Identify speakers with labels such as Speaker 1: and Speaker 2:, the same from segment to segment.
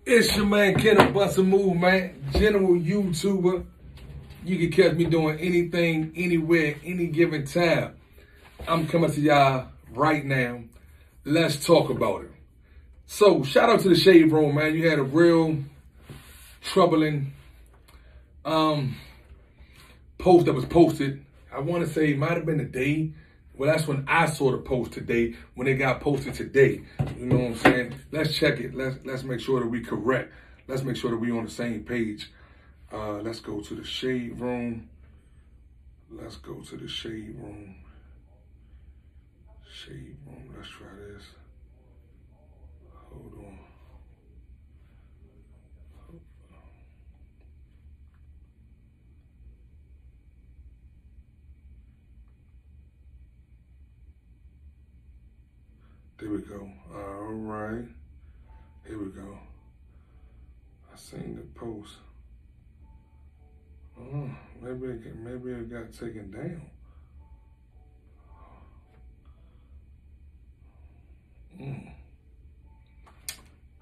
Speaker 1: It's your man, Bustamove, man. General YouTuber. You can catch me doing anything, anywhere, any given time. I'm coming to y'all right now. Let's talk about it. So, shout out to the Shade Room, man. You had a real troubling post that was posted. I want to say it might have been the day. Well, that's when I saw the post today, when it got posted today. You know what I'm saying? Let's check it. Let's make sure that we correct. Let's make sure that we on the same page. Let's go to the Shade Room. Let's go to the Shade Room. Shade Room. Let's try this. Hold on. There we go. All right. Here we go. I seen the post. Oh, maybe it got taken down.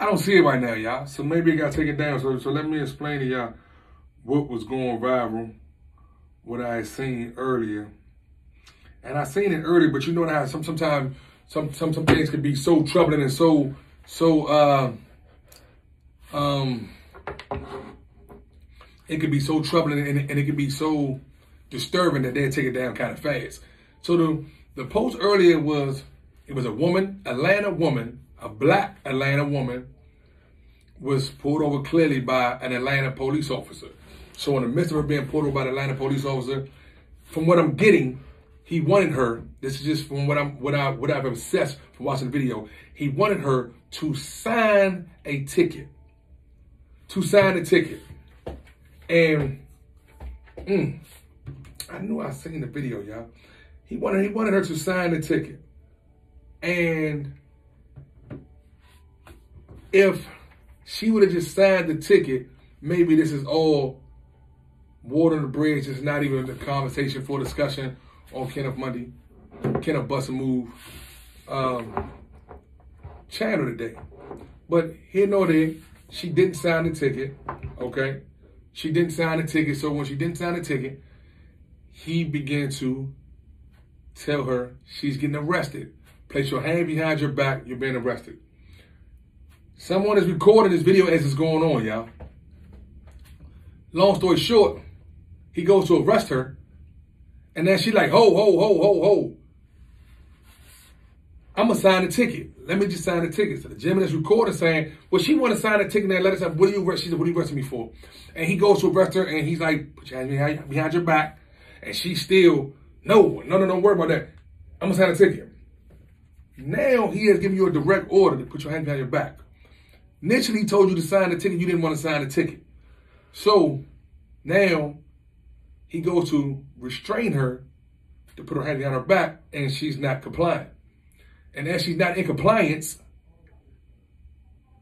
Speaker 1: I don't see it right now, y'all. So maybe it got taken down. So let me explain to y'all what was going viral, what I had seen earlier. And I seen it earlier, but you know how sometimes some things can be so troubling and so it could be so troubling and it could be so disturbing that they'll take it down kind of fast. So the post earlier was, it was a woman, Atlanta woman, a black Atlanta woman, was pulled over clearly by an Atlanta police officer. So in the midst of her being pulled over by the Atlanta police officer, from what I'm getting, he wanted her, this is just from what I've obsessed from watching the video, he wanted her to sign a ticket. To sign a ticket. And I knew I seen the video, y'all. He wanted her to sign the ticket. And if she would have just signed the ticket, maybe this is all water on the bridge. It's not even a conversation for discussion on Kenneth Bustamove channel today. But here nor there, she didn't sign the ticket, okay? She didn't sign the ticket, so when she didn't sign the ticket, he began to tell her she's getting arrested. Place your hand behind your back, you're being arrested. Someone is recording this video as it's going on, y'all. Long story short, he goes to arrest her, and then she's like, ho. I'm going to sign the ticket. Let me just sign the ticket. So the gentleman that's recording saying, well, she want to sign the ticket and let us have, what are you arresting? She said, what are you arresting me for? And he goes to arrest her and he's like, put your hands behind your back. And she still, no, don't worry about that. I'm going to sign the ticket. Now he has given you a direct order to put your hands behind your back. Initially he told you to sign the ticket. You didn't want to sign the ticket. So now he goes to restrain her to put her hands behind her back and she's not compliant. And as she's not in compliance,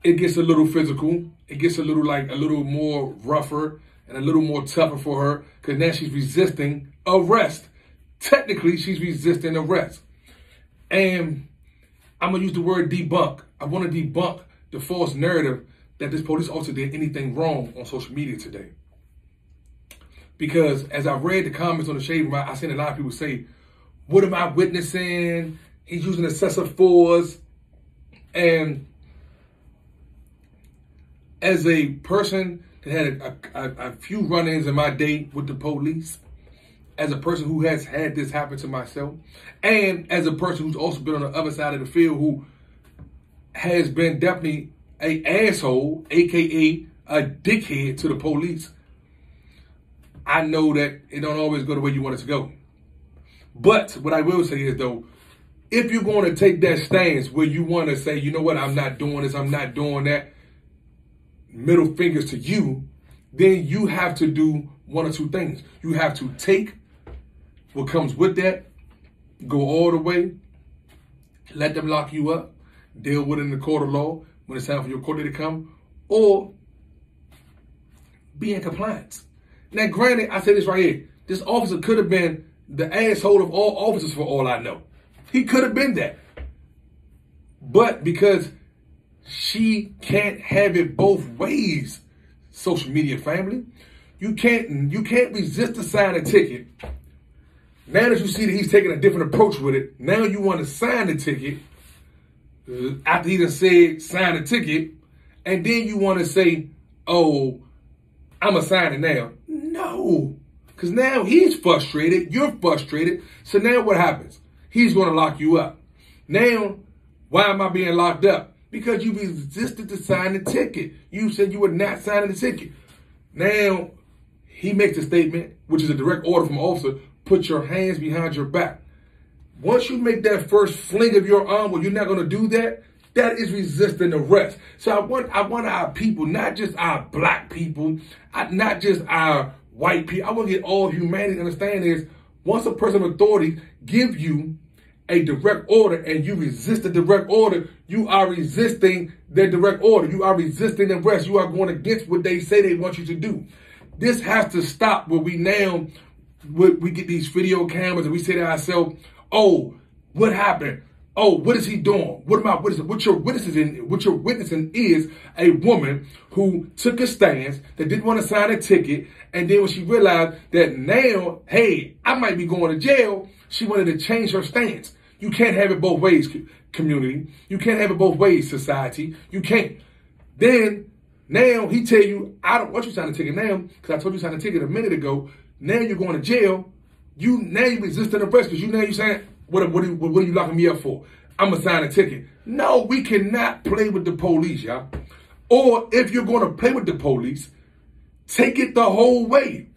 Speaker 1: it gets a little physical. It gets a little more rougher and a little more tougher for her because now she's resisting arrest. Technically, she's resisting arrest. And I'm going to use the word debunk. I want to debunk the false narrative that this police officer did anything wrong on social media today. Because as I read the comments on the Shade Room, I seen a lot of people say, what am I witnessing? He's using excessive force. And as a person that had a few run-ins in my day with the police, as a person who has had this happen to myself, and as a person who's also been on the other side of the field who has been definitely an asshole, aka a dickhead to the police, I know that it don't always go the way you want it to go. But what I will say is, though, if you're going to take that stance where you want to say, you know what, I'm not doing this, I'm not doing that, middle fingers to you, then you have to do one or two things. You have to take what comes with that, go all the way, let them lock you up, deal with it in the court of law when it's time for your court date to come, or be in compliance. Now, granted, I say this right here, this officer could have been the asshole of all officers for all I know. He could have been that. But because she can't have it both ways, social media family. You can't resist to sign a ticket. Now that you see that he's taking a different approach with it, now you want to sign the ticket after he done said sign the ticket, and then you want to say, oh, I'm going to sign it now. No, because now he's frustrated, you're frustrated, so now what happens? He's going to lock you up. Now, why am I being locked up? Because you resisted to sign the ticket. You said you were not signing the ticket. Now, he makes a statement, which is a direct order from officer, put your hands behind your back. Once you make that first fling of your arm where you're not going to do that, that is resisting arrest. So I want our people, not just our black people, not just our white people. I want to get all humanity to understand is once a person of authority give you a direct order and you resist the direct order, you are resisting their direct order. You are resisting arrest. You are going against what they say they want you to do. This has to stop where we get these video cameras and we say to ourselves, oh, what happened? Oh, what is he doing? What you're witnessing is a woman who took a stance that didn't want to sign a ticket, and then when she realized that now, hey, I might be going to jail, she wanted to change her stance. You can't have it both ways, community. You can't have it both ways, society. You can't. Then now he tell you, I don't want you to sign a ticket now, because I told you to sign a ticket a minute ago. Now you're going to jail. Now you resisting arrest because you saying, what are you locking me up for? I'm going to sign a ticket. No, we cannot play with the police, y'all. Or if you're going to play with the police, take it the whole way.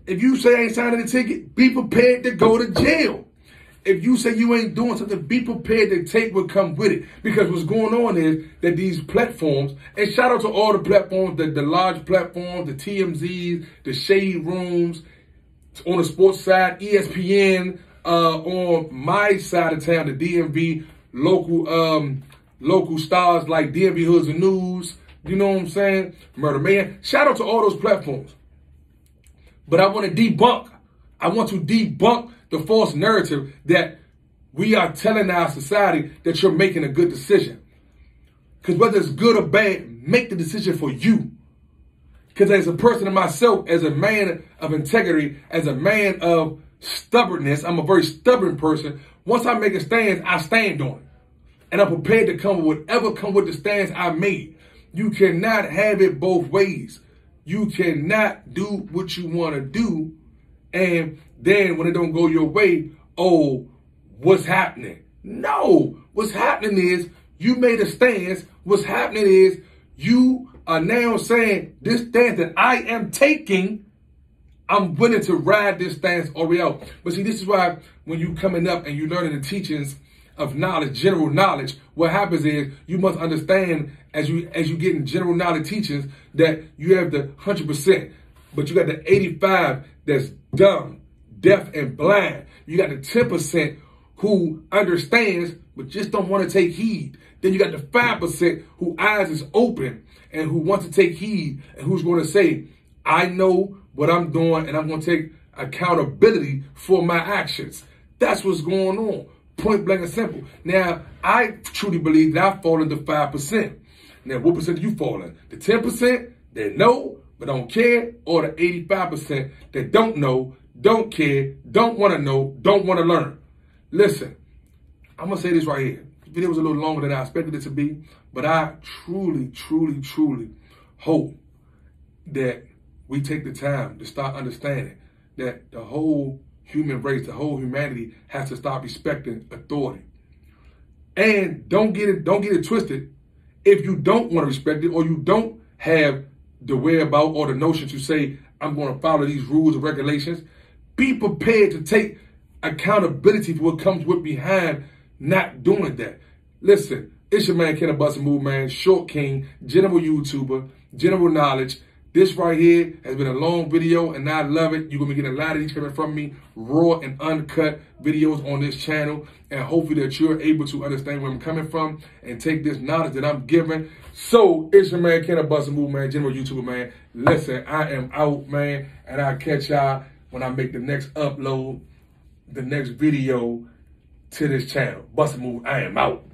Speaker 1: If you say I ain't signing the ticket, be prepared to go to jail. If you say you ain't doing something, be prepared to take what comes with it. Because what's going on is that these platforms, and shout out to all the platforms, the large platforms, the TMZs, the shade rooms, on the sports side, ESPN, on my side of town, the DMV, local stars like DMV Hoods and News, you know what I'm saying? Murder Man. Shout out to all those platforms. But I want to debunk the false narrative that we are telling our society that you're making a good decision. Because whether it's good or bad, make the decision for you. Because as a person of myself, as a man of integrity, as a man of stubbornness, I'm a very stubborn person. Once I make a stance, I stand on it. And I'm prepared to come with whatever come with the stance I made. You cannot have it both ways. You cannot do what you want to do. And then when it don't go your way, oh, what's happening? No, what's happening is you made a stance. What's happening is you are now saying this stance that I am taking, I'm willing to ride this stance all the way out. But see, this is why when you coming up and you learning the teachings of knowledge, general knowledge, what happens is you must understand as you getting general knowledge teachings that you have the 100%, but you got the 85 that's dumb, deaf, and blind. You got the 10% who understands but just don't want to take heed. Then you got the 5% who eyes is open and who wants to take heed and who's going to say, I know what I'm doing and I'm going to take accountability for my actions. That's what's going on. Point blank and simple. Now, I truly believe that I fall into 5%. Now, what percent do you fall in? The 10% that know but don't care, or the 85% that don't know, don't care, don't want to know, don't want to learn? Listen, I'm going to say this right here. The video was a little longer than I expected it to be, but I truly, truly, truly hope that we take the time to start understanding that the whole human race, the whole humanity has to start respecting authority. And don't get it twisted. If you don't want to respect it, or you don't have the whereabout or the notion to say, I'm going to follow these rules and regulations, be prepared to take accountability for what comes with behind not doing that. Listen, it's your man, Bustamove, man, short king, general YouTuber, general knowledge. This right here has been a long video, and I love it. You're going to be getting a lot of these coming from me, raw and uncut videos on this channel, and hopefully that you're able to understand where I'm coming from and take this knowledge that I'm giving. So, it's your man, Bustamove, man, general YouTuber, man. Listen, I am out, man, and I'll catch y'all when I make the next upload, the next video to this channel. Bustamove, I am out.